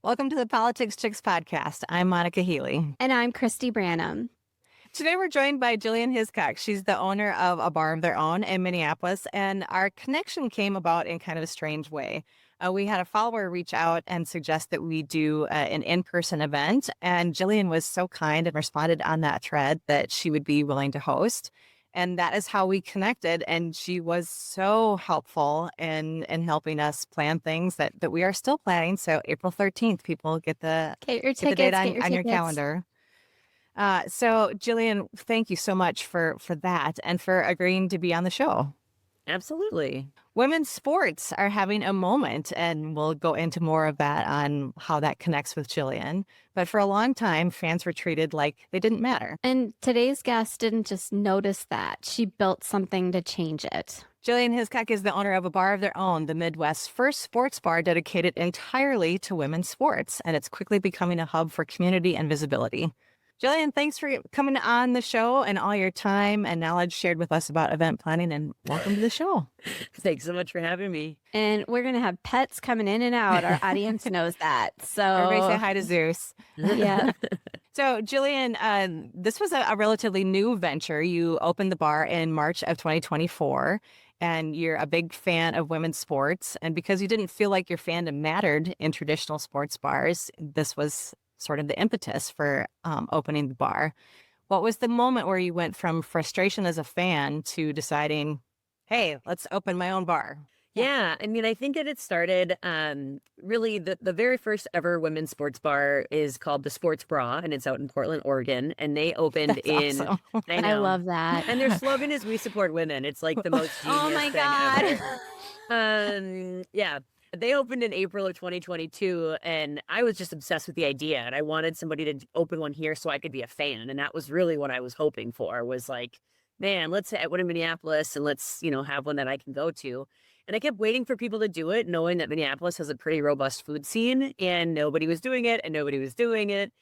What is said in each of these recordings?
Welcome to the Politics Chicks podcast. I'm Monica Healy. And I'm Christy Branham. Today we're joined by Jillian Hiscock. She's the owner of a bar of their own in Minneapolis, and our connection came about in kind of a strange way. We had a follower reach out and suggest that we do an in-person event, and Jillian was so kind and responded on that thread that she would be willing to host. And that is how we connected. And she was so helpful in helping us plan things that we are still planning. So April 13th, people get the date on your calendar. So Jillian, thank you so much for that and for agreeing to be on the show. Absolutely. Women's sports are having a moment, and we'll go into more of that on how that connects with Jillian. But for a long time, fans were treated like they didn't matter. And today's guest didn't just notice that. She built something to change it. Jillian Hiscock is the owner of a bar of their own, the Midwest's first sports bar dedicated entirely to women's sports, and it's quickly becoming a hub for community and visibility. Jillian, thanks for coming on the show and all your time and knowledge shared with us about event planning, and welcome to the show. Thanks so much for having me. And we're going to have pets coming in and out. Our audience knows that. So everybody say hi to Zeus. Yeah. So Jillian, this was a relatively new venture. You opened the bar in March of 2024. And you're a big fan of women's sports. And because you didn't feel like your fandom mattered in traditional sports bars, this was sort of the impetus for opening the bar. What was the moment where you went from frustration as a fan to deciding, hey, let's open my own bar? Yeah, I mean, I think that it started really the very first ever women's sports bar is called the Sports Bra, and it's out in Portland, Oregon. And they opened Awesome. I love that. And their slogan is "We support women." It's like the most genius Oh my thing God. ever. Yeah. They opened in April of 2022, and I was just obsessed with the idea, and I wanted somebody to open one here so I could be a fan, and that was really what I was hoping for, was like, man, let's have one in Minneapolis, and let's, have one that I can go to. And I kept waiting for people to do it, knowing that Minneapolis has a pretty robust food scene, and nobody was doing it, and nobody was doing it.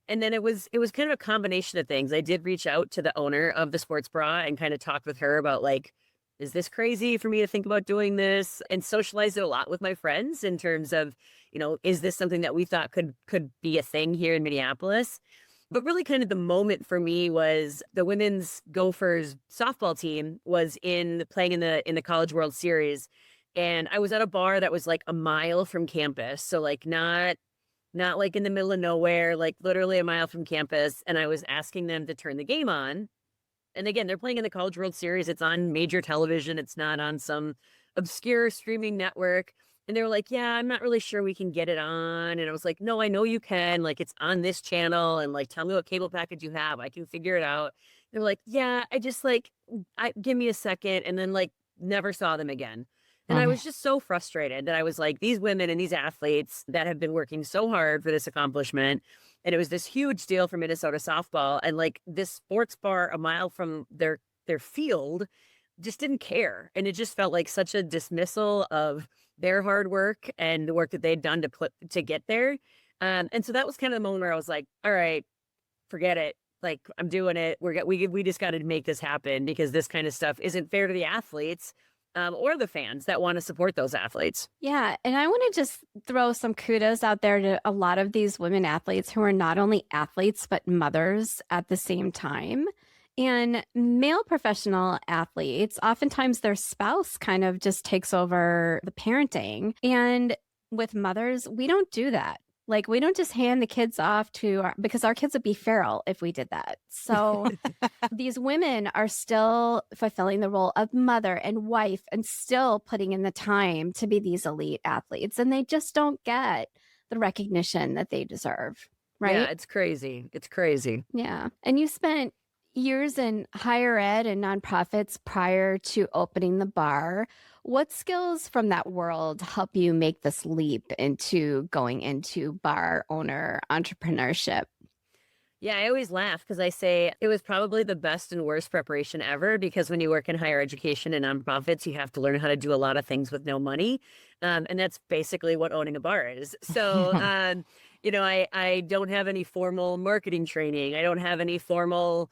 And then it was kind of a combination of things. I did reach out to the owner of the Sports Bra and kind of talk with her about, like, is this crazy for me to think about doing this? And socialized it a lot with my friends in terms of, is this something that we thought could be a thing here in Minneapolis? But really kind of the moment for me was the women's Gophers softball team was playing in the College World Series. And I was at a bar that was like a mile from campus. So like not like in the middle of nowhere, like literally a mile from campus. And I was asking them to turn the game on. And again, they're playing in the College World Series. It's on major television. It's not on some obscure streaming network. And they were like, yeah, I'm not really sure we can get it on. And I was like, no, I know you can. Like, it's on this channel. And like, tell me what cable package you have. I can figure it out. They were like, yeah, I just give me a second. And then like never saw them again. And I was just so frustrated that I was like, these women and these athletes that have been working so hard for this accomplishment. And it was this huge deal for Minnesota softball. And like this sports bar a mile from their field just didn't care. And it just felt like such a dismissal of their hard work and the work that they'd done to get there. And so that was kind of the moment where I was like, all right, forget it. Like, I'm doing it. We just got to make this happen, because this kind of stuff isn't fair to the athletes. Or the fans that want to support those athletes. Yeah. And I want to just throw some kudos out there to a lot of these women athletes who are not only athletes, but mothers at the same time. And male professional athletes, oftentimes their spouse kind of just takes over the parenting. And with mothers, we don't do that. Like, we don't just hand the kids off because our kids would be feral if we did that. So these women are still fulfilling the role of mother and wife and still putting in the time to be these elite athletes. And they just don't get the recognition that they deserve. Right? Yeah, it's crazy. It's crazy. Yeah. And you spent years in higher ed and nonprofits prior to opening the bar. What skills from that world help you make this leap into going into bar owner entrepreneurship? Yeah, I always laugh because I say it was probably the best and worst preparation ever, because when you work in higher education and nonprofits, you have to learn how to do a lot of things with no money. And that's basically what owning a bar is. So I don't have any formal marketing training. I don't have any formal,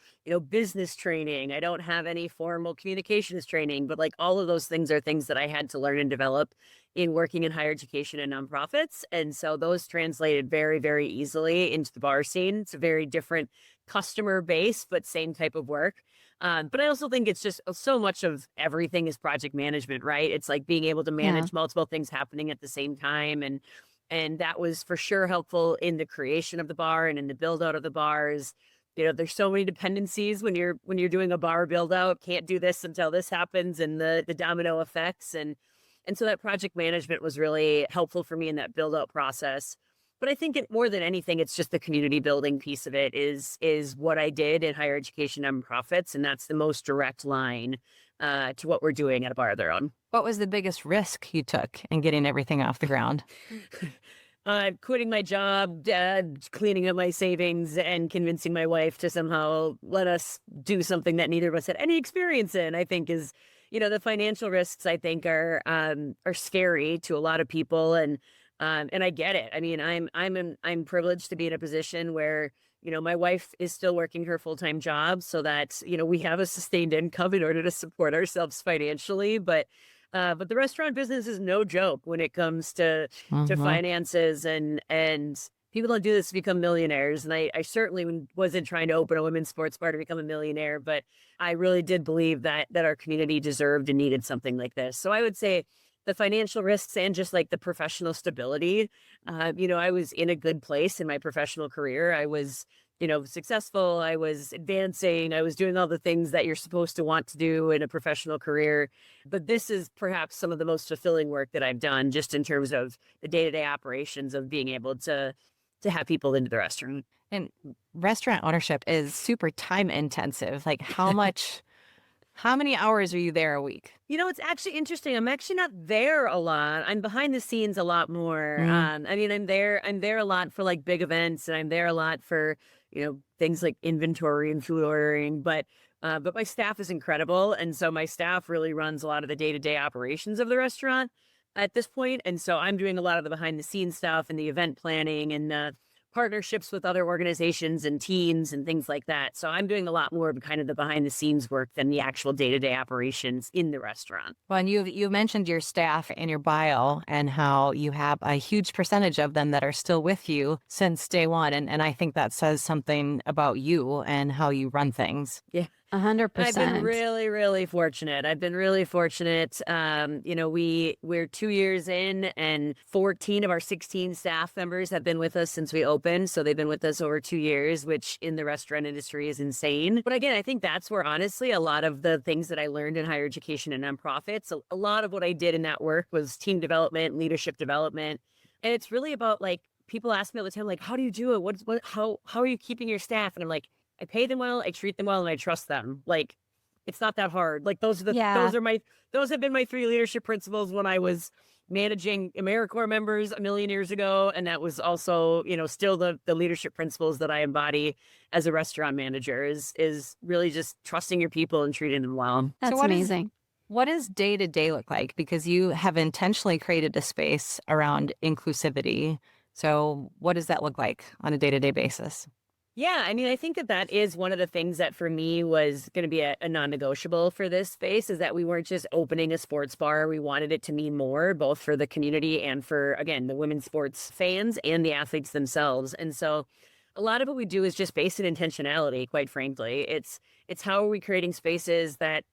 business training. I don't have any formal communications training, but like all of those things are things that I had to learn and develop in working in higher education and nonprofits. And so those translated very, very easily into the bar scene. It's a very different customer base, but same type of work. But I also think it's just so much of everything is project management, right? It's like being able to Yeah. manage multiple things happening at the same time. And that was for sure helpful in the creation of the bar and in the build out of the bars. There's so many dependencies when you're doing a bar build out. Can't do this until this happens, and the domino effects. And so that project management was really helpful for me in that build out process. But I think more than anything, it's just the community building piece of it is what I did in higher education nonprofits, and that's the most direct line to what we're doing at a bar of their own. What was the biggest risk you took in getting everything off the ground? Quitting my job, cleaning up my savings, and convincing my wife to somehow let us do something that neither of us had any experience in, I think is, the financial risks, I think are scary to a lot of people. And I get it. I mean, I'm privileged to be in a position where, my wife is still working her full-time job so that, we have a sustained income in order to support ourselves financially. But the restaurant business is no joke when it comes to finances, and people don't do this to become millionaires. And I certainly wasn't trying to open a women's sports bar to become a millionaire, but I really did believe that our community deserved and needed something like this. So I would say the financial risks and just like the professional stability. I was in a good place in my professional career. I was, successful. I was advancing. I was doing all the things that you're supposed to want to do in a professional career. But this is perhaps some of the most fulfilling work that I've done, just in terms of the day-to-day operations of being able to have people into the restaurant. And restaurant ownership is super time intensive. Like how many hours are you there a week? It's actually interesting. I'm actually not there a lot. I'm behind the scenes a lot more. I mean, I'm there a lot for like big events, and I'm there a lot for, things like inventory and food ordering. But my staff is incredible. And so my staff really runs a lot of the day-to-day operations of the restaurant at this point. And so I'm doing a lot of the behind the scenes stuff and the event planning and the partnerships with other organizations and teams and things like that. So I'm doing a lot more of kind of the behind the scenes work than the actual day-to-day operations in the restaurant. Well, and you mentioned your staff in your bio and how you have a huge percentage of them that are still with you since day one. And I think that says something about you and how you run things. Yeah. 100%. I've been really, really fortunate. We're 2 years in, and 14 of our 16 staff members have been with us since we opened. So they've been with us over 2 years, which in the restaurant industry is insane. But again, I think that's where honestly, a lot of the things that I learned in higher education and nonprofits, a lot of what I did in that work was team development, leadership development. And it's really about like, people ask me all the time, like, how do you do it? How are you keeping your staff? And I'm like, I pay them well, I treat them well, and I trust them. Like, it's not that hard. Like, those have been my 3 leadership principles when I was managing AmeriCorps members a million years ago. And that was also, still the leadership principles that I embody as a restaurant manager is really just trusting your people and treating them well. That's amazing. What does day to day look like? Because you have intentionally created a space around inclusivity. So what does that look like on a day-to-day basis? Yeah, I mean, I think that is one of the things that for me was going to be a non-negotiable for this space, is that we weren't just opening a sports bar. We wanted it to mean more, both for the community and for, again, the women's sports fans and the athletes themselves. And so a lot of what we do is just based in intentionality, quite frankly. It's how are we creating spaces that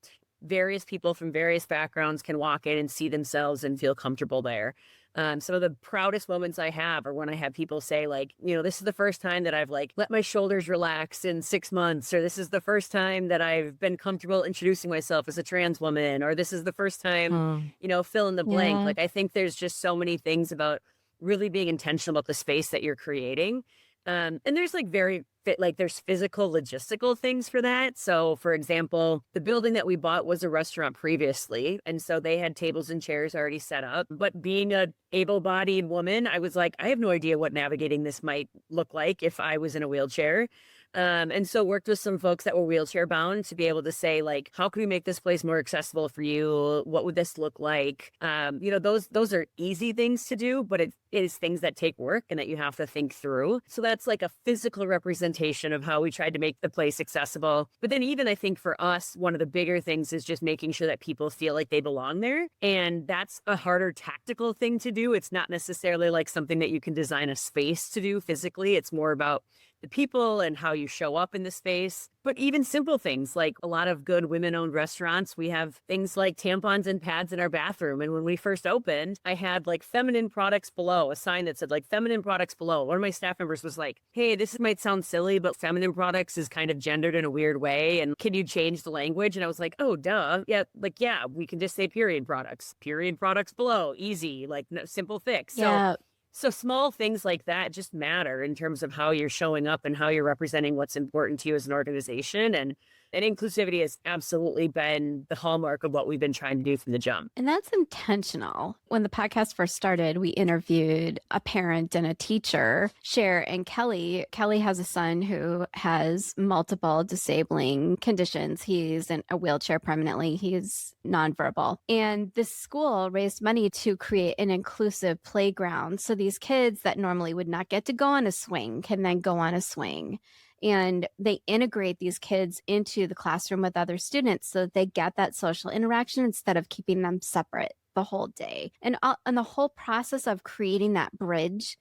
various people from various backgrounds can walk in and see themselves and feel comfortable there. Some of the proudest moments I have are when I have people say like, this is the first time that I've like let my shoulders relax in 6 months, or this is the first time that I've been comfortable introducing myself as a trans woman, or this is the first time, fill in the blank. Yeah. Like, I think there's just so many things about really being intentional about the space that you're creating. And there's like there's physical logistical things for that. So for example, the building that we bought was a restaurant previously. And so they had tables and chairs already set up. But being a able-bodied woman, I was like, I have no idea what navigating this might look like if I was in a wheelchair. And so worked with some folks that were wheelchair bound to be able to say, like, how can we make this place more accessible for you? What would this look like? Those are easy things to do, but it is things that take work and that you have to think through. So that's like a physical representation of how we tried to make the place accessible. But then even I think for us, one of the bigger things is just making sure that people feel like they belong there. And that's a harder tactical thing to do. It's not necessarily like something that you can design a space to do physically. It's more about the people and how you show up in the space. But even simple things like a lot of good women-owned restaurants, we have things like tampons and pads in our bathroom. And when we first opened, I had like feminine products below, a sign that said like feminine products below. One of my staff members was like, hey, this might sound silly, but feminine products is kind of gendered in a weird way. And can you change the language? And I was like, oh, duh. Yeah, we can just say period products below, easy, like simple fix. Yeah. So small things like that just matter in terms of how you're showing up and how you're representing what's important to you as an organization. And inclusivity has absolutely been the hallmark of what we've been trying to do from the jump. And that's intentional. When the podcast first started, we interviewed a parent and a teacher, Cher and Kelly. Kelly has a son who has multiple disabling conditions. He's in a wheelchair permanently. He's nonverbal. And this school raised money to create an inclusive playground. So these kids that normally would not get to go on a swing can then go on a swing. And they integrate these kids into the classroom with other students so that they get that social interaction instead of keeping them separate the whole day. And the whole process of creating that bridge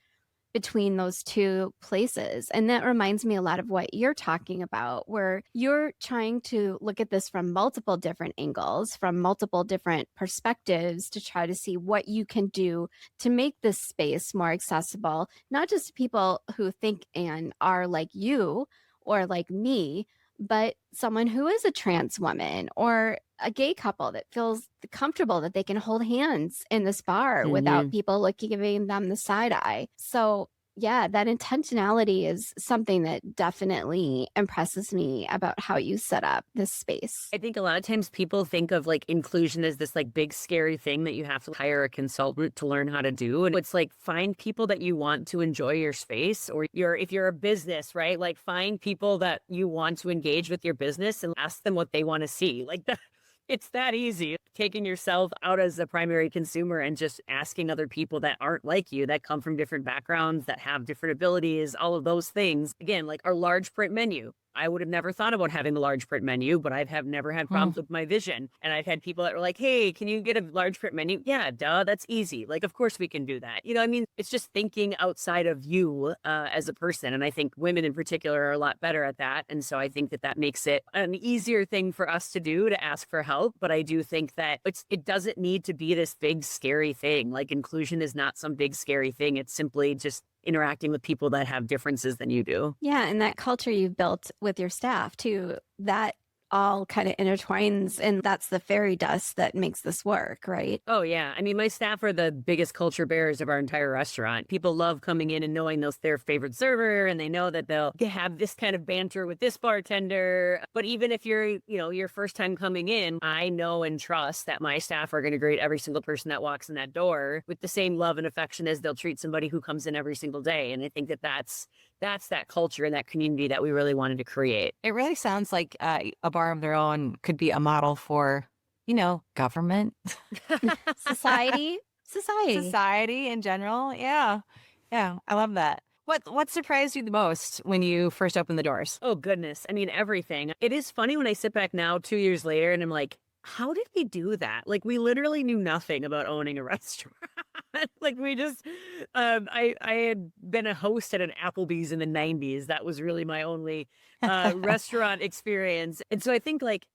between those two places. And that reminds me a lot of what you're talking about, where you're trying to look at this from multiple different angles, from multiple different perspectives to try to see what you can do to make this space more accessible, not just to people who think and are like you or like me, but someone who is a trans woman or a gay couple that feels comfortable that they can hold hands in this bar without people giving them the side eye. So yeah, that intentionality is something that definitely impresses me about how you set up this space. I think a lot of times people think of like inclusion as this like big scary thing that you have to hire a consultant to learn how to do. And it's like find people that you want to enjoy your space, or if you're a business, right? Like find people that you want to engage with your business and ask them what they want to see. Like that. It's that easy, taking yourself out as a primary consumer and just asking other people that aren't like you, that come from different backgrounds, that have different abilities, all of those things. Again, like our large print menu. I would have never thought about having a large print menu, but I have never had problems with my vision. And I've had people that were like, hey, can you get a large print menu? Yeah, duh, that's easy. Like, of course we can do that. I mean, it's just thinking outside of you as a person. And I think women in particular are a lot better at that. And so I think that makes it an easier thing for us to do, to ask for help. But I do think that it doesn't need to be this big, scary thing. Like inclusion is not some big, scary thing. It's simply just interacting with people that have differences than you do. Yeah, and that culture you've built with your staff too, that all kind of intertwines, and that's the fairy dust that makes this work, right? Oh, yeah. I mean, my staff are the biggest culture bearers of our entire restaurant. People love coming in and knowing those their favorite server, and they know that they'll have this kind of banter with this bartender. But even if you're, your first time coming in, I know and trust that my staff are going to greet every single person that walks in that door with the same love and affection as they'll treat somebody who comes in every single day. And I think that's that culture and that community that we really wanted to create. It really sounds like a bar of their own could be a model for, government, Society in general. Yeah. Yeah. I love that. What surprised you the most when you first opened the doors? Oh, goodness. I mean, everything. It is funny when I sit back now 2 years later and I'm like, how did we do that? Like, we literally knew nothing about owning a restaurant. Like, we just, I had been a host at an Applebee's in the 90s. That was really my only restaurant experience. And so I think like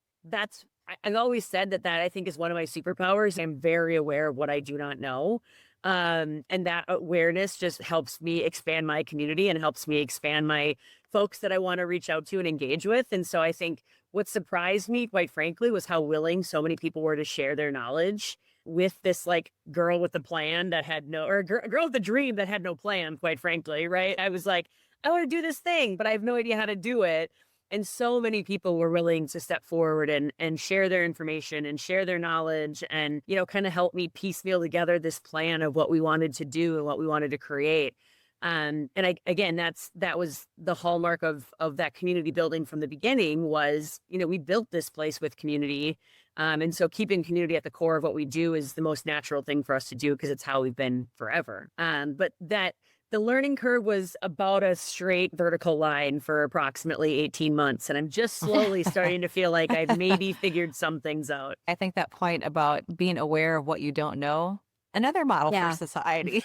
I've always said that I think is one of my superpowers. I'm very aware of what I do not know. And that awareness just helps me expand my community and helps me expand my folks that I want to reach out to and engage with. And so I think what surprised me, quite frankly, was how willing so many people were to share their knowledge with this like girl with a plan that had girl with a dream that had no plan, quite frankly, right? I was like, I want to do this thing, but I have no idea how to do it. And so many people were willing to step forward and share their information and share their knowledge and, kind of help me piecemeal together this plan of what we wanted to do and what we wanted to create. Again, that was the hallmark of that community building from the beginning was, we built this place with community. And so keeping community at the core of what we do is the most natural thing for us to do because it's how we've been forever. But that the learning curve was about a straight vertical line for approximately 18 months. And I'm just slowly starting to feel like I've maybe figured some things out. I think that point about being aware of what you don't know, another model Yeah. for society.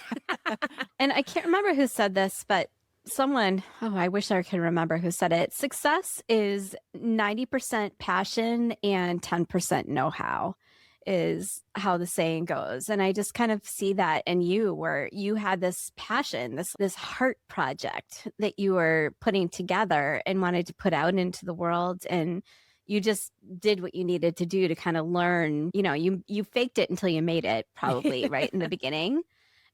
And I can't remember who said this, but someone, I wish I could remember who said it. Success is 90% passion and 10% know-how is how the saying goes. And I just kind of see that in you, where you had this passion, this heart project that you were putting together and wanted to put out into the world. And you just did what you needed to do to kind of learn, you faked it until you made it, probably right in the beginning.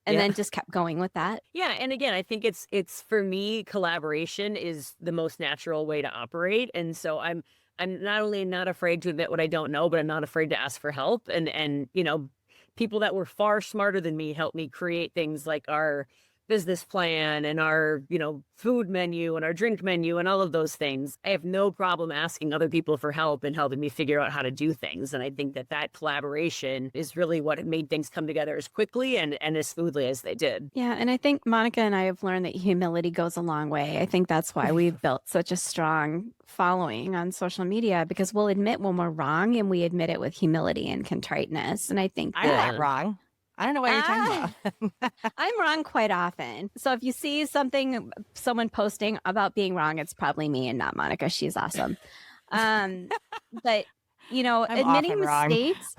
And then just kept going with that. Yeah. And again, I think it's for me, collaboration is the most natural way to operate. And so I'm not only not afraid to admit what I don't know, but I'm not afraid to ask for help. And people that were far smarter than me helped me create things like our business plan and our, food menu and our drink menu and all of those things. I have no problem asking other people for help and helping me figure out how to do things. And I think that collaboration is really what made things come together as quickly and as smoothly as they did. Yeah. And I think Monica and I have learned that humility goes a long way. I think that's why we've built such a strong following on social media, because we'll admit when we're wrong and we admit it with humility and contriteness. And I think I'm not wrong. I don't know what you're talking about. I'm wrong quite often. So if you see someone posting about being wrong, it's probably me and not Monica. She's awesome. But admitting mistakes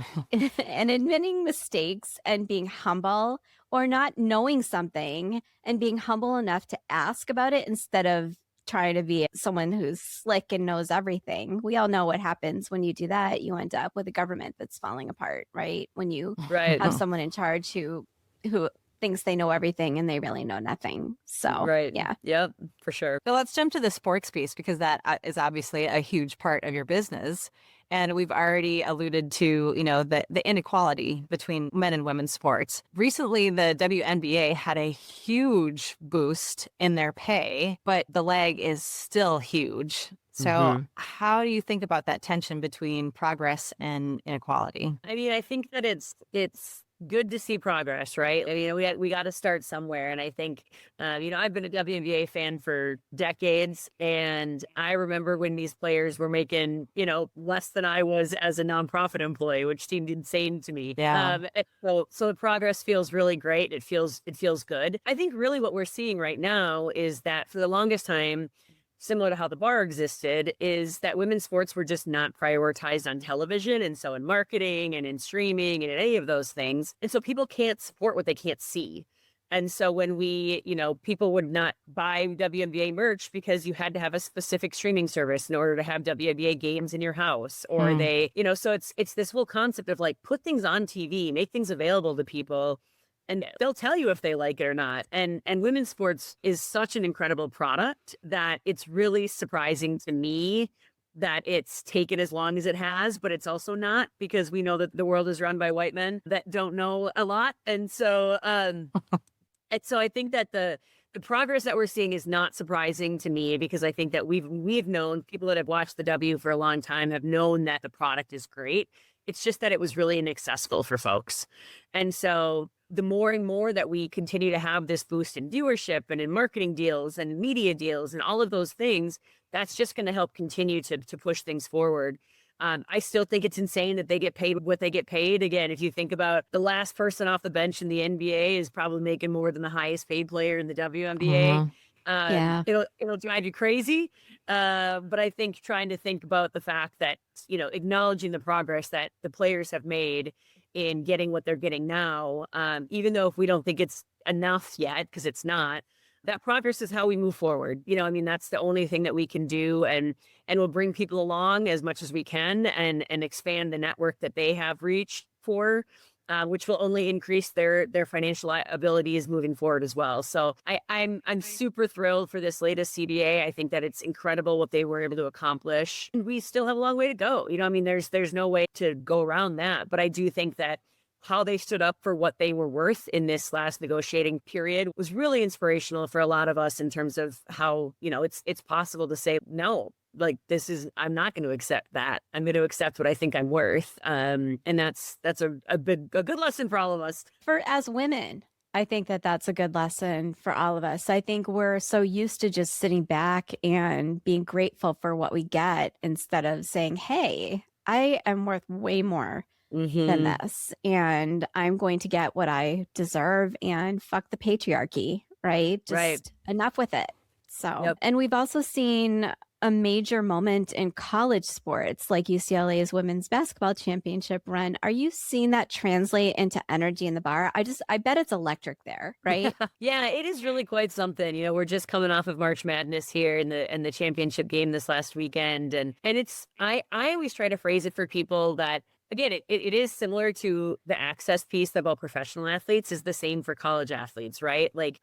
and admitting mistakes and being humble, or not knowing something and being humble enough to ask about it instead of trying to be someone who's slick and knows everything. We all know what happens when you do that. You end up with a government that's falling apart, right? When you have someone in charge who thinks they know everything and they really know nothing. So, yeah. Yep, for sure. So let's jump to the sports piece, because that is obviously a huge part of your business. And we've already alluded to, the inequality between men and women's sports. Recently, the WNBA had a huge boost in their pay, but the lag is still huge. So how do you think about that tension between progress and inequality? I mean, I think that it's good to see progress, right? I mean, we got to start somewhere. And I think, I've been a WNBA fan for decades. And I remember when these players were making, less than I was as a nonprofit employee, which seemed insane to me. Yeah. So the progress feels really great. It feels good. I think really what we're seeing right now is that for the longest time, similar to how the bar existed, is that women's sports were just not prioritized on television. And so in marketing and in streaming and in any of those things. And so people can't support what they can't see. And so when people would not buy WNBA merch because you had to have a specific streaming service in order to have WNBA games in your house, or they, so it's this whole concept of like, put things on TV, make things available to people, and they'll tell you if they like it or not. And women's sports is such an incredible product that it's really surprising to me that it's taken as long as it has, but it's also not, because we know that the world is run by white men that don't know a lot. And so, so I think that the progress that we're seeing is not surprising to me, because I think that we've known, people that have watched the W for a long time have known that the product is great. It's just that it was really inaccessible for folks. And so the more and more that we continue to have this boost in viewership and in marketing deals and media deals and all of those things, that's just going to help continue to push things forward. I still think it's insane that they get paid what they get paid. Again, if you think about the last person off the bench in the NBA is probably making more than the highest paid player in the WNBA. It'll drive you crazy. But I think trying to think about the fact that, acknowledging the progress that the players have made in getting what they're getting now, even though if we don't think it's enough yet, because it's not, that progress is how we move forward. That's the only thing that we can do, and we'll bring people along as much as we can and expand the network that they have reached for, which will only increase their financial abilities moving forward as well. So I'm super thrilled for this latest CBA. I think that it's incredible what they were able to accomplish. And we still have a long way to go. There's no way to go around that. But I do think that how they stood up for what they were worth in this last negotiating period was really inspirational for a lot of us in terms of how, it's possible to say, no, like I'm not going to accept that. I'm going to accept what I think I'm worth. And that's a good lesson for all of us. As women, I think that's a good lesson for all of us. I think we're so used to just sitting back and being grateful for what we get instead of saying, hey, I am worth way more than this, and I'm going to get what I deserve, and fuck the patriarchy, right? Just enough with it. So, and we've also seen a major moment in college sports, like UCLA's women's basketball championship run. Are you seeing that translate into energy in the bar? I bet it's electric there, right? Yeah, it is really quite something. We're just coming off of March Madness here in the championship game this last weekend. And it's, I always try to phrase it for people that, again, it is similar to the access piece about professional athletes is the same for college athletes, right? Like,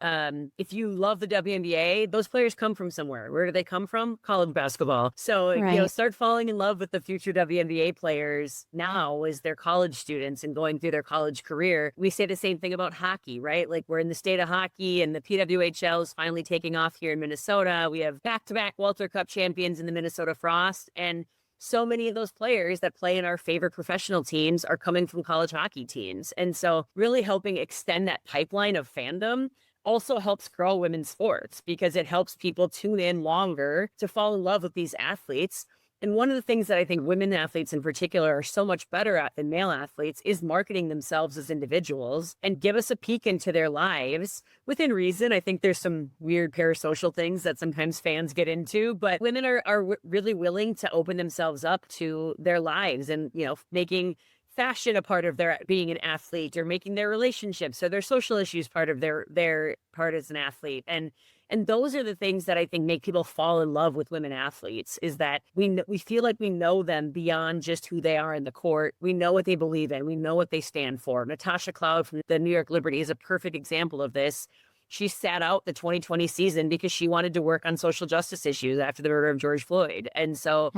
if you love the WNBA, those players come from somewhere. Where do they come from? College basketball. So, start falling in love with the future WNBA players now as they're college students and going through their college career. We say the same thing about hockey, right? Like, we're in the state of hockey and the PWHL is finally taking off here in Minnesota. We have back-to-back Walter Cup champions in the Minnesota Frost, and so many of those players that play in our favorite professional teams are coming from college hockey teams. And so really helping extend that pipeline of fandom also helps grow women's sports because it helps people tune in longer to fall in love with these athletes. And one of the things that I think women athletes in particular are so much better at than male athletes is marketing themselves as individuals and give us a peek into their lives within reason. I think there's some weird parasocial things that sometimes fans get into, but women are really willing to open themselves up to their lives and, making fashion a part of their being an athlete or making their relationships or their social issues part of their part as an athlete. And those are the things that I think make people fall in love with women athletes is that we feel like we know them beyond just who they are in the court. We know what they believe in. We know what they stand for. Natasha Cloud from the New York Liberty is a perfect example of this. She sat out the 2020 season because she wanted to work on social justice issues after the murder of George Floyd. And so,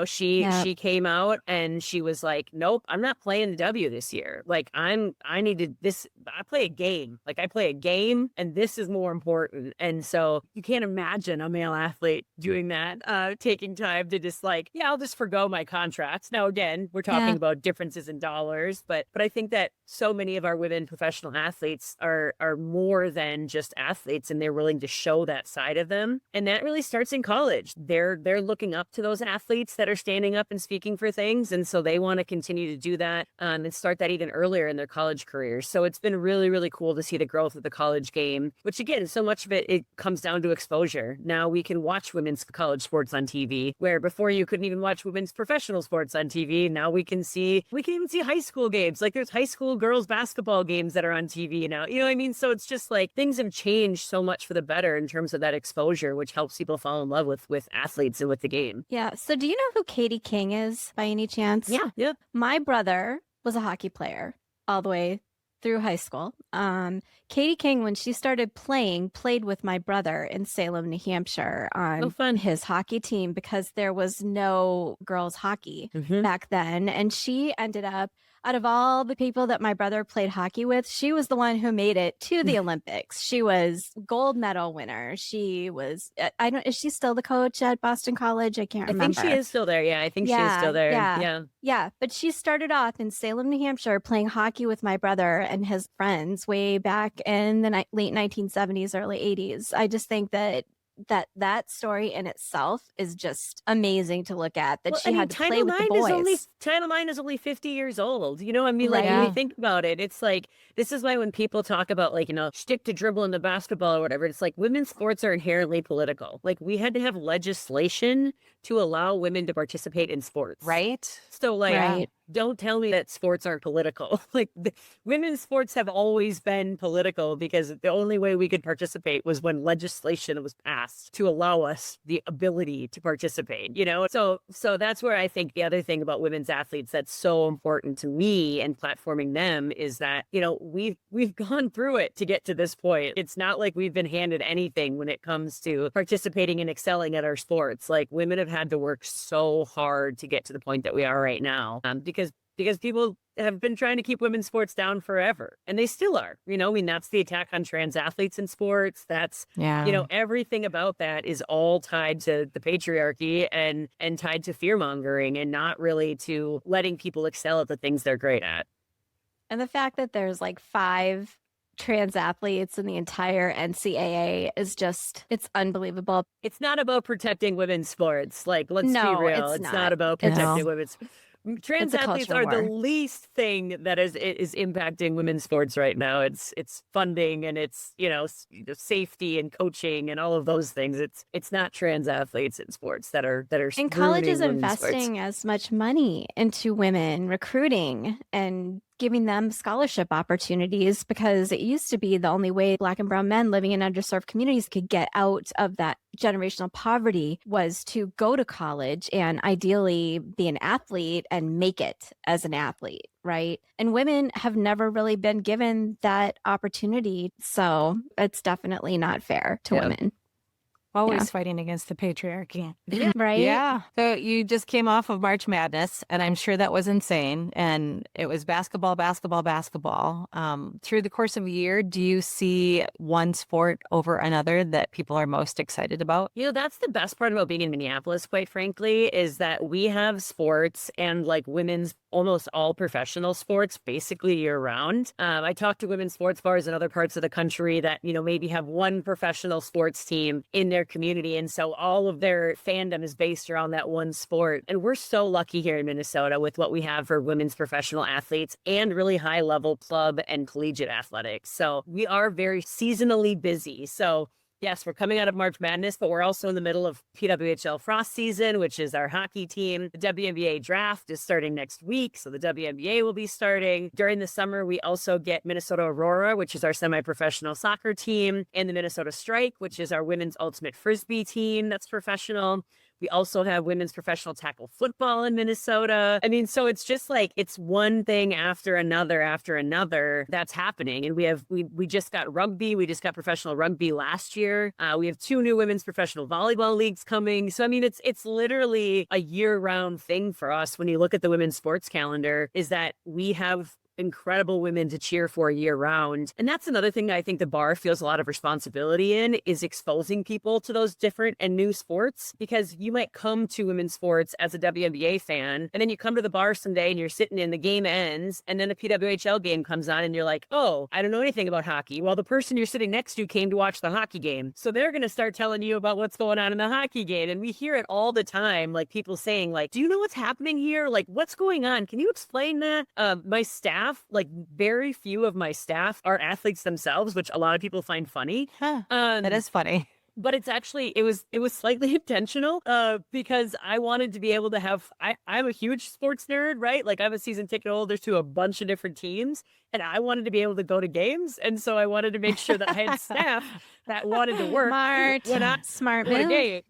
she came out and she was like, nope, I'm not playing the W this year. Like I play a game. Like I play a game and this is more important. And so you can't imagine a male athlete doing that, taking time to just like, I'll just forgo my contracts. Now, again, we're talking about differences in dollars, but I think that so many of our women professional athletes are more than just athletes and they're willing to show that side of them. And that really starts in college. They're looking up to those athletes that are standing up and speaking for things. And so they want to continue to do that and start that even earlier in their college careers. So it's been really, really cool to see the growth of the college game, which again, so much of it comes down to exposure. Now we can watch women's college sports on TV, where before you couldn't even watch women's professional sports on TV. Now we can even see high school games. Like there's high school girls basketball games that are on TV now. You know what I mean? So it's just like things have changed so much for the better in terms of that exposure, which helps people fall in love with athletes and with the game. Yeah. So do you know who Katie King is by any chance? Yeah. My brother was a hockey player all the way through high school. Katie King, when she started played with my brother in Salem, New Hampshire on his hockey team because there was no girls hockey back then. And she ended up, out of all the people that my brother played hockey with, she was the one who made it to the Olympics. She was gold medal winner. She was, is she still the coach at Boston College? I can't remember. I think she is still there. Yeah, I think she is still there. Yeah. But she started off in Salem, New Hampshire, playing hockey with my brother and his friends way back in the late 1970s, early 80s. I just think that story in itself is just amazing to look at, that she had to play with the boys. Title IX is only 50 years old. You know what I mean? Like when you think about it, it's like, this is why when people talk about like, stick to dribble in the basketball or whatever, it's like women's sports are inherently political. Like we had to have legislation to allow women to participate in sports. Right. So like, don't tell me that sports aren't political. Like women's sports have always been political because the only way we could participate was when legislation was passed to allow us the ability to participate, So that's where I think the other thing about women's athletes that's so important to me and platforming them is that, we've gone through it to get to this point. It's not like we've been handed anything when it comes to participating and excelling at our sports. Like women have had to work so hard to get to the point that we are right now. Because people have been trying to keep women's sports down forever, and they still are. I mean, that's the attack on trans athletes in sports. That's everything about that is all tied to the patriarchy and tied to fear mongering, and not really to letting people excel at the things they're great at. And the fact that there's like 5 trans athletes in the entire NCAA is it's unbelievable. It's not about protecting women's sports. Like, let's be real. It's not about protecting women's. Trans athletes are the least thing that is impacting women's sports right now. It's funding, and it's safety and coaching and all of those things. It's not trans athletes in sports that are and colleges investing as much money into women recruiting and giving them scholarship opportunities, because it used to be the only way Black and brown men living in underserved communities could get out of that generational poverty was to go to college and ideally be an athlete and make it as an athlete, right? And women have never really been given that opportunity. So it's definitely not fair to women. Always fighting against the patriarchy. Right? Yeah. So you just came off of March Madness, and I'm sure that was insane. And it was basketball. Through the course of a year, do you see one sport over another that people are most excited about? That's the best part about being in Minneapolis, quite frankly, is that we have sports and like women's almost all professional sports basically year round. I talk to women's sports bars in other parts of the country that, maybe have one professional sports team in their community. And so all of their fandom is based around that one sport. And we're so lucky here in Minnesota with what we have for women's professional athletes and really high level club and collegiate athletics. So we are very seasonally busy. So yes, we're coming out of March Madness, but we're also in the middle of PWHL Frost season, which is our hockey team. The WNBA draft is starting next week, so the WNBA will be starting. During the summer, we also get Minnesota Aurora, which is our semi-professional soccer team, and the Minnesota Strike, which is our women's ultimate frisbee team that's professional. We also have women's professional tackle football in Minnesota. I mean, so it's just like, it's one thing after another that's happening. And we just got rugby. We just got professional rugby last year. We have 2 new women's professional volleyball leagues coming. So, I mean, it's literally a year-round thing for us when you look at the women's sports calendar, is that we have incredible women to cheer for year round. And that's another thing I think the bar feels a lot of responsibility in, is exposing people to those different and new sports, because you might come to women's sports as a WNBA fan, and then you come to the bar someday and you're sitting in, the game ends, and then a PWHL game comes on and you're like, oh, I don't know anything about hockey. Well, the person you're sitting next to came to watch the hockey game. So they're going to start telling you about what's going on in the hockey game. And we hear it all the time, like people saying like, do you know what's happening here? Like, what's going on? Can you explain that? My staff, like very few of my staff are athletes themselves, which a lot of people find funny. That is funny. But it's actually, it was slightly intentional because I wanted to be able to have, I'm a huge sports nerd, right? Like I'm a season ticket holder to a bunch of different teams, and I wanted to be able to go to games. And so I wanted to make sure that I had staff that wanted to work. Smart move.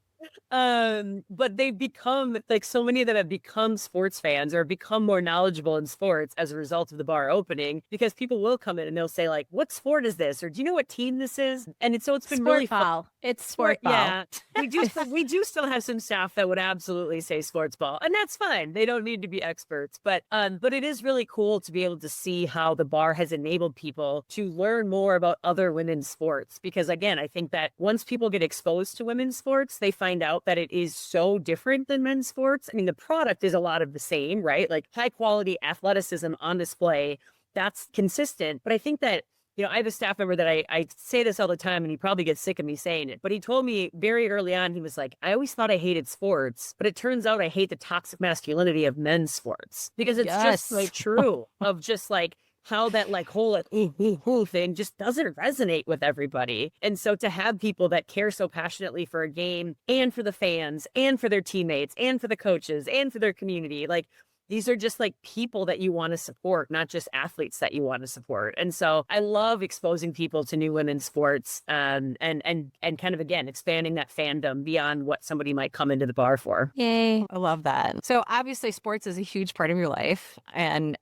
But they've become, like, so many of them have become sports fans or become more knowledgeable in sports as a result of the bar opening, because people will come in and they'll say like, what sport is this? Or do you know what team this is? And it's been really fun. It's sport ball. Yeah. we do still have some staff that would absolutely say sports ball, and that's fine. They don't need to be experts, but it is really cool to be able to see how the bar has enabled people to learn more about other women's sports. Because again, I think that once people get exposed to women's sports, they find out that it is so different than men's sports. I mean, the product is a lot of the same, right? Like high quality athleticism on display, that's consistent. But I think that, I have a staff member that I say this all the time, and he probably gets sick of me saying it, but he told me very early on, he was like, I always thought I hated sports, but it turns out I hate the toxic masculinity of men's sports, because it's just like true of just like how that like whole like thing just doesn't resonate with everybody. And so to have people that care so passionately for a game and for the fans and for their teammates and for the coaches and for their community, like these are just like people that you want to support, not just athletes that you want to support. And so I love exposing people to new women's sports and kind of, again, expanding that fandom beyond what somebody might come into the bar for. Yay. I love that. So obviously sports is a huge part of your life, and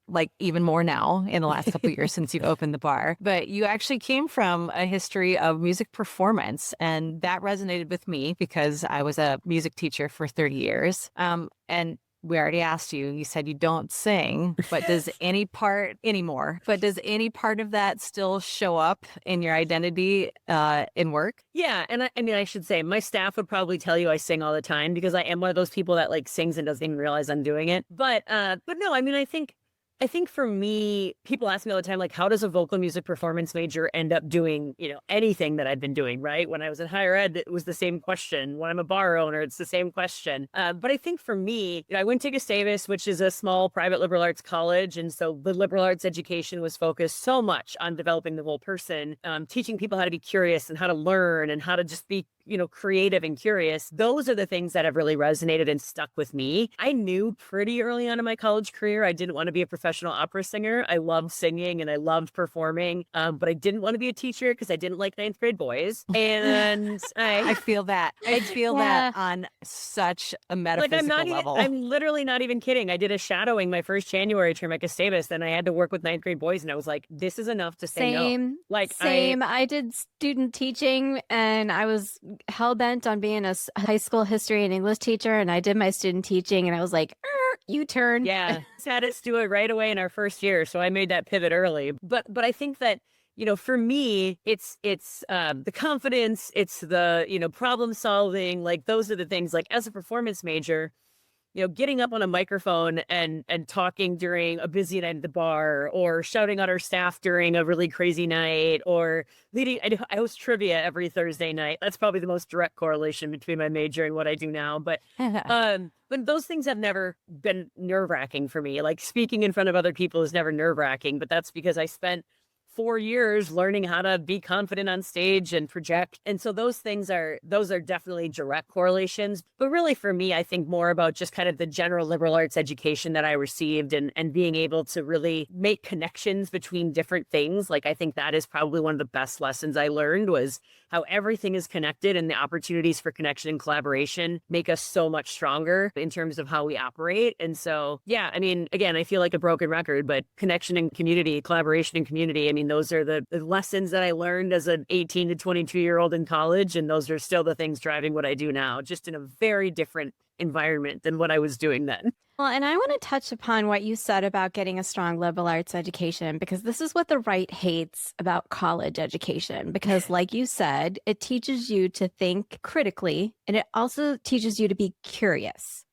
like even more now in the last couple of years since you opened the bar. But you actually came from a history of music performance, and that resonated with me because I was a music teacher for 30 years. And we already asked you, you said you don't sing, but does any part anymore, but does any part of that still show up in your identity in work? Yeah. And I mean, I should say my staff would probably tell you I sing all the time because I am one of those people that like sings and doesn't even realize I'm doing it. But no, I mean, I think for me, people ask me all the time, like, how does a vocal music performance major end up doing, anything that I've been doing, right? When I was in higher ed, it was the same question. When I'm a bar owner, it's the same question. But I think for me, I went to Gustavus, which is a small private liberal arts college. And so the liberal arts education was focused so much on developing the whole person, teaching people how to be curious and how to learn and how to just be creative and curious. Those are the things that have really resonated and stuck with me. I knew pretty early on in my college career, I didn't want to be a professional opera singer. I loved singing and I loved performing, but I didn't want to be a teacher because I didn't like ninth grade boys. And I feel that. I feel that on such a metaphysical level. I'm literally not even kidding. I did a shadowing my first January term at Gustavus, and I had to work with ninth grade boys, and I was like, this is enough to say no. Same. I did student teaching, and I was hell-bent on being a high school history and English teacher, and I did my student teaching, and I was like, U-turn. Yeah, had us do it right away in our first year, so I made that pivot early. But I think that for me, it's the confidence, it's the problem solving. Like those are the things. Like as a performance major, getting up on a microphone and talking during a busy night at the bar, or shouting at our staff during a really crazy night, or leading. I host trivia every Thursday night. That's probably the most direct correlation between my major and what I do now. But those things have never been nerve-wracking for me. Like speaking in front of other people is never nerve-wracking, but that's because I spent 4 years learning how to be confident on stage and project. And so those are definitely direct correlations. But really for me, I think more about just kind of the general liberal arts education that I received and being able to really make connections between different things. Like I think that is probably one of the best lessons I learned, was how everything is connected, and the opportunities for connection and collaboration make us so much stronger in terms of how we operate. And so, yeah, I mean, again, I feel like a broken record, but connection and community, collaboration and community, I mean, those are the lessons that I learned as an 18 to 22-year-old in college. And those are still the things driving what I do now, just in a very different environment than what I was doing then. Well, and I want to touch upon what you said about getting a strong liberal arts education, because this is what the right hates about college education. Because like you said, it teaches you to think critically, and it also teaches you to be curious.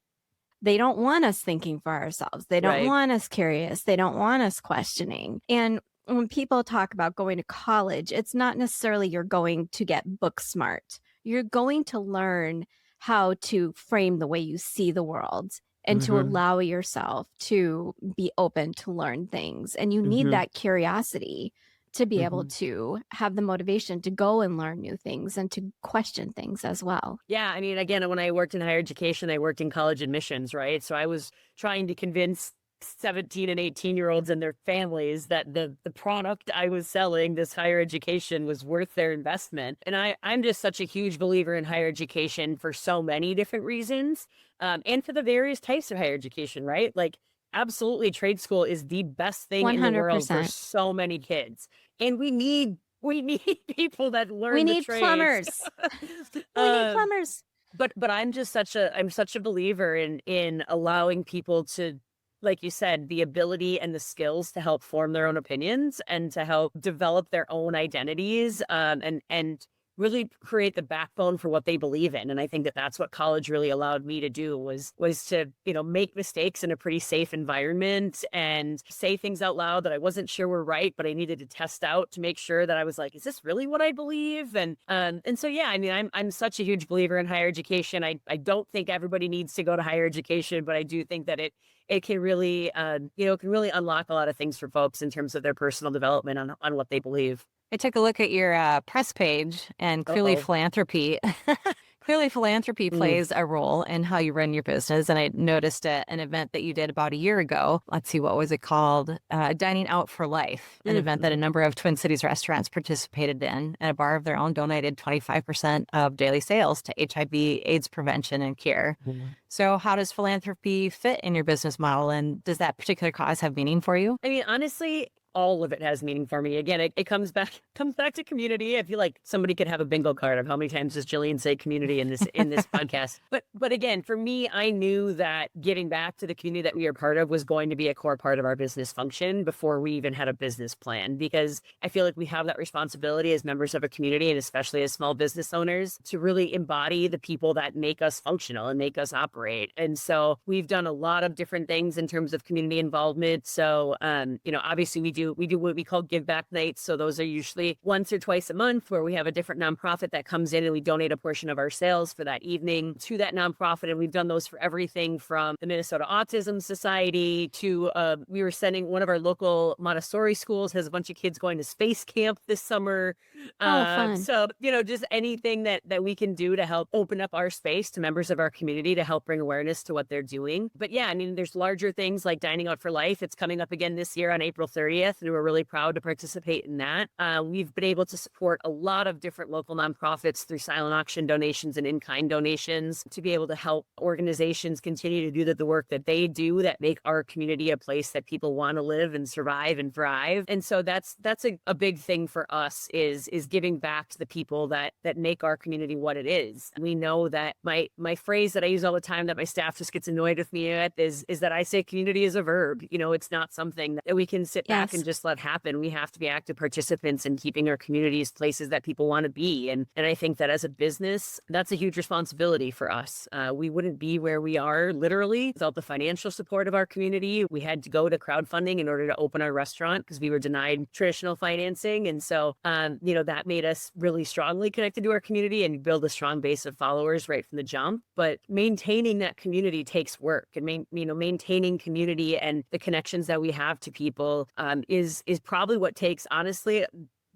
They don't want us thinking for ourselves. They don't want us curious. They don't want us questioning. And when people talk about going to college, it's not necessarily you're going to get book smart. You're going to learn how to frame the way you see the world, and to allow yourself to be open to learn things. And you need that curiosity to be able to have the motivation to go and learn new things and to question things as well. Yeah. I mean, again, when I worked in higher education, I worked in college admissions, right? So I was trying to convince 17 and 18-year-olds and their families that the product I was selling, this higher education, was worth their investment. And I'm just such a huge believer in higher education for so many different reasons, and for the various types of higher education, right? Like, absolutely, trade school is the best thing 100%. In the world for so many kids. And we need people that learn we the need trades. Plumbers. We need plumbers. But I'm just such a believer in allowing people to, like you said, the ability and the skills to help form their own opinions and to help develop their own identities, and really create the backbone for what they believe in. And I think that that's what college really allowed me to do, was to, make mistakes in a pretty safe environment and say things out loud that I wasn't sure were right, but I needed to test out to make sure that I was like, is this really what I believe? And so, yeah, I mean, I'm such a huge believer in higher education. I don't think everybody needs to go to higher education, but I do think that it can really, can really unlock a lot of things for folks in terms of their personal development on what they believe. I took a look at your press page, and clearly philanthropy plays a role in how you run your business. And I noticed at an event that you did about a year ago. Let's see, what was it called? Dining Out for Life, an event that a number of Twin Cities restaurants participated in, and a bar of their own donated 25% of daily sales to HIV/AIDS prevention and cure. So how does philanthropy fit in your business model, and does that particular cause have meaning for you? I mean, honestly, all of it has meaning for me. Again, it comes back to community. I feel like somebody could have a bingo card of how many times does Jillian say community in this podcast. But again, for me, I knew that giving back to the community that we are part of was going to be a core part of our business function before we even had a business plan, because I feel like we have that responsibility as members of a community, and especially as small business owners, to really embody the people that make us functional and make us operate. And so we've done a lot of different things in terms of community involvement. So, obviously we do what we call give back nights. So those are usually once or twice a month where we have a different nonprofit that comes in and we donate a portion of our sales for that evening to that nonprofit. And we've done those for everything from the Minnesota Autism Society to we were sending one of our local Montessori schools has a bunch of kids going to space camp this summer. Oh, fun. So, just anything that we can do to help open up our space to members of our community to help bring awareness to what they're doing. But yeah, I mean, there's larger things like Dining Out for Life. It's coming up again this year on April 30th, and we're really proud to participate in that. We've been able to support a lot of different local nonprofits through silent auction donations and in-kind donations to be able to help organizations continue to do the work that they do that make our community a place that people want to live and survive and thrive. And so that's a big thing for us is giving back to the people that make our community what it is. We know that my phrase that I use all the time that my staff just gets annoyed with me at is that I say community is a verb. It's not something that we can sit back and just let happen. We have to be active participants in keeping our communities places that people want to be. And I think that as a business, that's a huge responsibility for us. We wouldn't be where we are literally without the financial support of our community. We had to go to crowdfunding in order to open our restaurant because we were denied traditional financing. And so, that made us really strongly connected to our community and build a strong base of followers right from the jump. But maintaining that community takes work, and maintaining community and the connections that we have to people is probably what takes, honestly,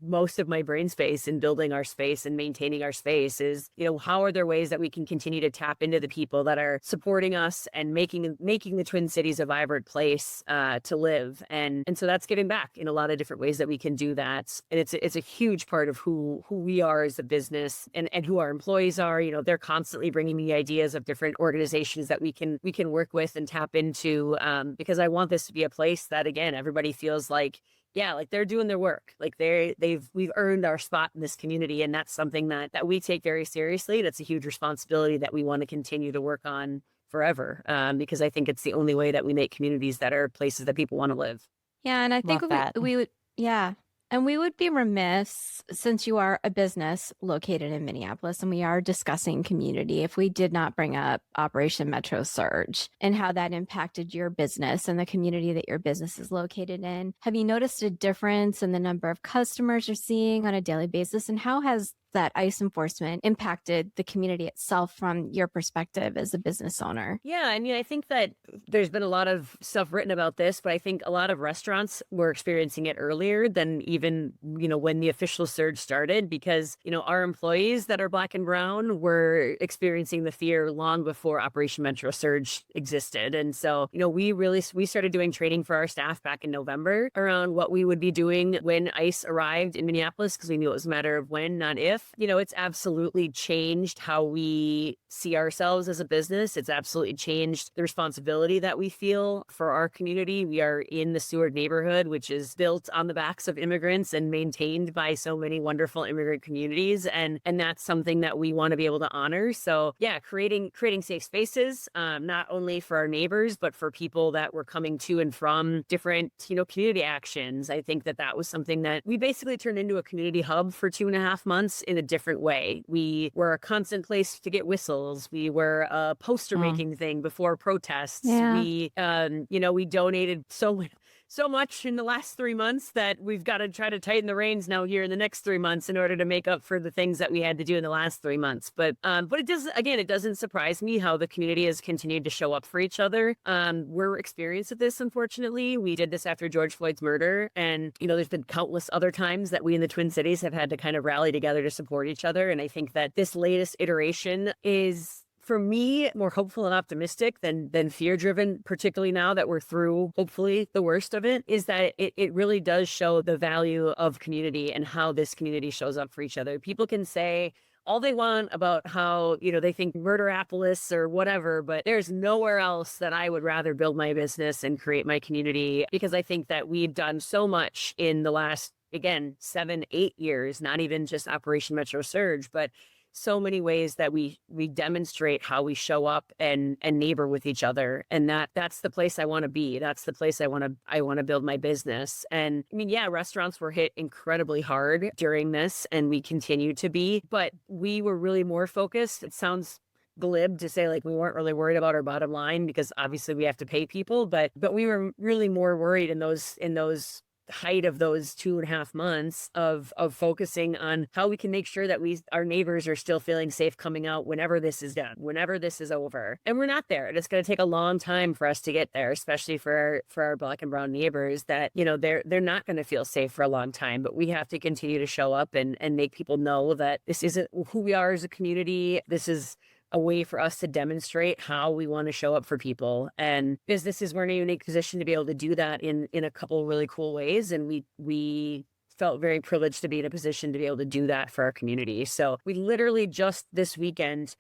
most of my brain space in building our space and maintaining our space is, how are there ways that we can continue to tap into the people that are supporting us and making the Twin Cities a vibrant place to live. And so that's giving back in a lot of different ways that we can do that. And it's a huge part of who we are as a business and who our employees are. They're constantly bringing me ideas of different organizations that we can work with and tap into because I want this to be a place that, again, everybody feels like, yeah, like they're doing their work. Like we've earned our spot in this community. And that's something that we take very seriously. That's a huge responsibility that we want to continue to work on forever. Because I think it's the only way that we make communities that are places that people want to live. Yeah. And I think Love that. we would, yeah. And we would be remiss, since you are a business located in Minneapolis and we are discussing community, if we did not bring up Operation Metro Surge and how that impacted your business and the community that your business is located in. Have you noticed a difference in the number of customers you're seeing on a daily basis? And how has that ICE enforcement impacted the community itself from your perspective as a business owner? Yeah, I mean, I think that there's been a lot of stuff written about this, but I think a lot of restaurants were experiencing it earlier than even, when the official surge started, because, our employees that are Black and brown were experiencing the fear long before Operation Metro Surge existed. And so, we started doing training for our staff back in November around what we would be doing when ICE arrived in Minneapolis, because we knew it was a matter of when, not if. It's absolutely changed how we see ourselves as a business. It's absolutely changed the responsibility that we feel for our community. We are in the Seward neighborhood, which is built on the backs of immigrants and maintained by so many wonderful immigrant communities. And that's something that we want to be able to honor. So yeah, creating safe spaces, not only for our neighbors, but for people that were coming to and from different, community actions. I think that was something that we basically turned into a community hub for 2.5 months in a different way. We were a constant place to get whistles. We were a poster making thing before protests. Yeah. We donated so much in the last 3 months that we've got to try to tighten the reins now here in the next 3 months in order to make up for the things that we had to do in the last 3 months. But it doesn't surprise me how the community has continued to show up for each other. We're experienced with this, unfortunately. We did this after George Floyd's murder. And, there's been countless other times that we in the Twin Cities have had to kind of rally together to support each other. And I think that this latest iteration is, for me, more hopeful and optimistic than fear-driven, particularly now that we're through, hopefully, the worst of it, is that it really does show the value of community and how this community shows up for each other. People can say, all they want about how, they think Murderapolis or whatever, but there's nowhere else that I would rather build my business and create my community, because I think that we've done so much in the last, again, 7-8 years, not even just Operation Metro Surge, but so many ways that we demonstrate how we show up and neighbor with each other. And that's the place I want to be. That's the place I want to build my business. And I mean, yeah, restaurants were hit incredibly hard during this, and we continue to be, but we were really more focused. It sounds glib to say like we weren't really worried about our bottom line, because obviously we have to pay people, but we were really more worried in those height of those 2.5 months of focusing on how we can make sure that our neighbors are still feeling safe coming out whenever this is done, whenever this is over. And we're not there. It's going to take a long time for us to get there, especially for our Black and brown neighbors that, they're not going to feel safe for a long time, but we have to continue to show up and make people know that this isn't who we are as a community. This is a way for us to demonstrate how we want to show up for people. And businesses were in a unique position to be able to do that in a couple of really cool ways. And we felt very privileged to be in a position to be able to do that for our community. So we literally just this weekend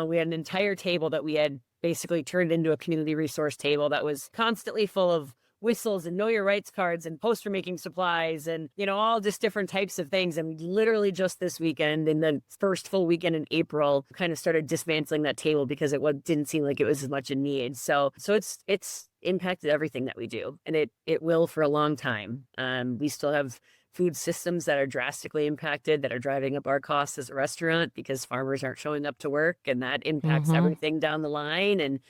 we had an entire table that we had basically turned into a community resource table that was constantly full of whistles and know your rights cards and poster making supplies and, all just different types of things. And literally just this weekend, in the first full weekend in April, kind of started dismantling that table because it didn't seem like it was as much in need. So it's impacted everything that we do, and it will for a long time. We still have food systems that are drastically impacted, that are driving up our costs as a restaurant because farmers aren't showing up to work, and that impacts everything down the line. And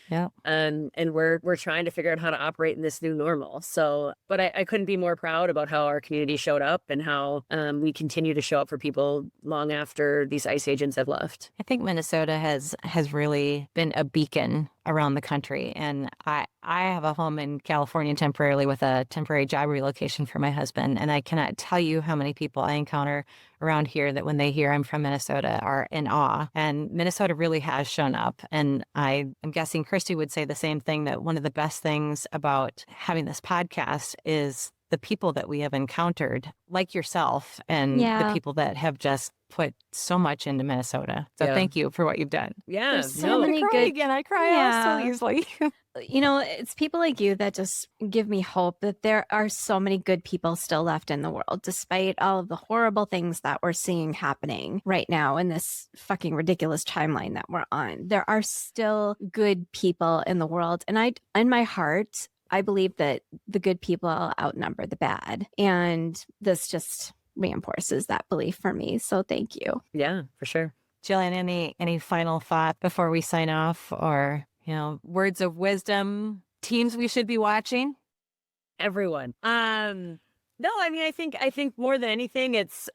and we're trying to figure out how to operate in this new normal. So, but I couldn't be more proud about how our community showed up and how we continue to show up for people long after these ICE agents have left. I think Minnesota has really been a beacon around the country. And I have a home in California temporarily with a temporary job relocation for my husband. And I cannot tell you how many people I encounter around here that when they hear I'm from Minnesota are in awe. And Minnesota really has shown up. And I'm guessing Christy would say the same thing, that one of the best things about having this podcast is the people that we have encountered, like yourself, and the people that have just put so much into Minnesota. So thank you for what you've done. Yeah. There's so many good. Again, I cry so easily. It's people like you that just give me hope that there are so many good people still left in the world, despite all of the horrible things that we're seeing happening right now in this fucking ridiculous timeline that we're on. There are still good people in the world. And in my heart, I believe that the good people outnumber the bad. And this just reinforces that belief for me. So thank you. Yeah, for sure. Jillian, any final thought before we sign off, or, words of wisdom, teams we should be watching? Everyone. No, I mean, I think more than anything, it's,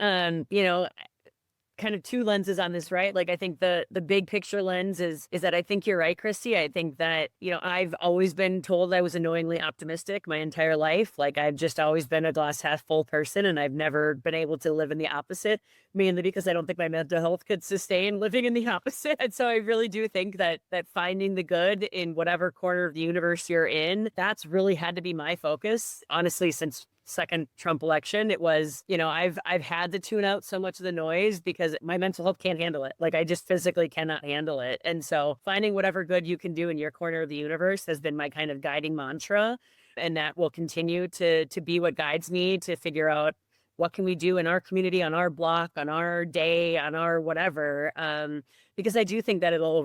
kind of two lenses on this, right? Like, I think the big picture lens is that I think you're right, Christy. I think that, I've always been told I was annoyingly optimistic my entire life. Like, I've just always been a glass half full person, and I've never been able to live in the opposite, mainly because I don't think my mental health could sustain living in the opposite. And so I really do think that finding the good in whatever corner of the universe you're in, that's really had to be my focus, honestly, since second Trump election. It was, I've had to tune out so much of the noise because my mental health can't handle it. Like, I just physically cannot handle it. And so finding whatever good you can do in your corner of the universe has been my kind of guiding mantra. And that will continue to be what guides me to figure out what can we do in our community, on our block, on our day, on our whatever. Because I do think that it'll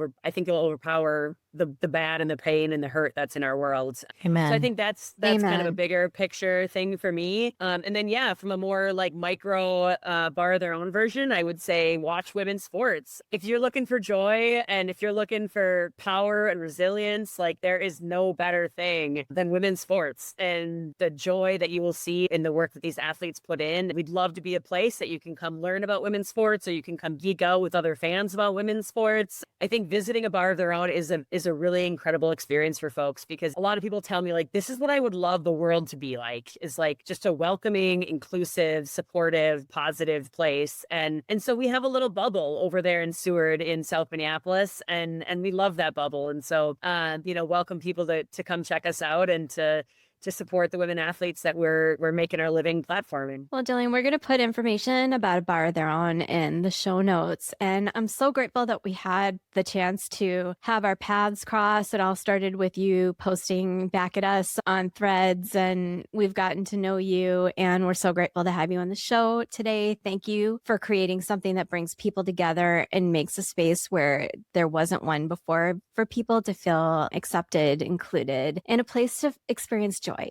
overpower the bad and the pain and the hurt that's in our world. Amen. So I think that's kind of a bigger picture thing for me. And then, from a more like micro bar their own version, I would say watch women's sports. If you're looking for joy and if you're looking for power and resilience, like, there is no better thing than women's sports and the joy that you will see in the work that these athletes put in. We'd love to be a place that you can come learn about women's sports, or you can come geek out with other fans about women's sports. I think visiting a bar of their own is a really incredible experience for folks, because a lot of people tell me, like, this is what I would love the world to be like, is like just a welcoming, inclusive, supportive, positive place. And so we have a little bubble over there in Seward in South Minneapolis, and we love that bubble. And so welcome people to come check us out and to to support the women athletes that we're making our living platforming. Well, Jillian, we're going to put information about a bar of their own in the show notes. And I'm so grateful that we had the chance to have our paths cross. It all started with you posting back at us on Threads, and we've gotten to know you. And we're so grateful to have you on the show today. Thank you for creating something that brings people together and makes a space where there wasn't one before for people to feel accepted, included, and a place to experience joy.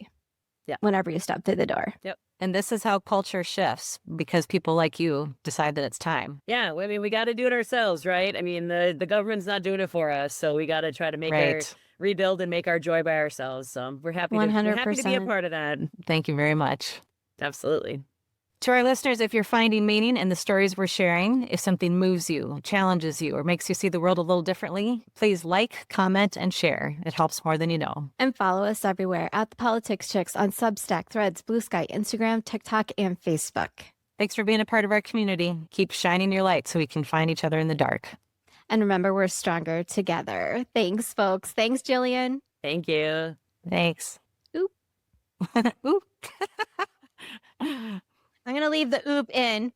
Yeah. Whenever you step through the door. Yep. And this is how culture shifts, because people like you decide that it's time. Yeah, I mean, we got to do it ourselves, right? I mean, the government's not doing it for us, so we got to try to make our rebuild and make our joy by ourselves. So we're happy to be a part of that. Thank you very much. Absolutely. To our listeners, if you're finding meaning in the stories we're sharing, if something moves you, challenges you, or makes you see the world a little differently, please like, comment, and share. It helps more than you know. And follow us everywhere at The Politics Chicks on Substack, Threads, Blue Sky, Instagram, TikTok, and Facebook. Thanks for being a part of our community. Keep shining your light so we can find each other in the dark. And remember, we're stronger together. Thanks, folks. Thanks, Jillian. Thank you. Thanks. Oop. Oop. I'm going to leave the oop in.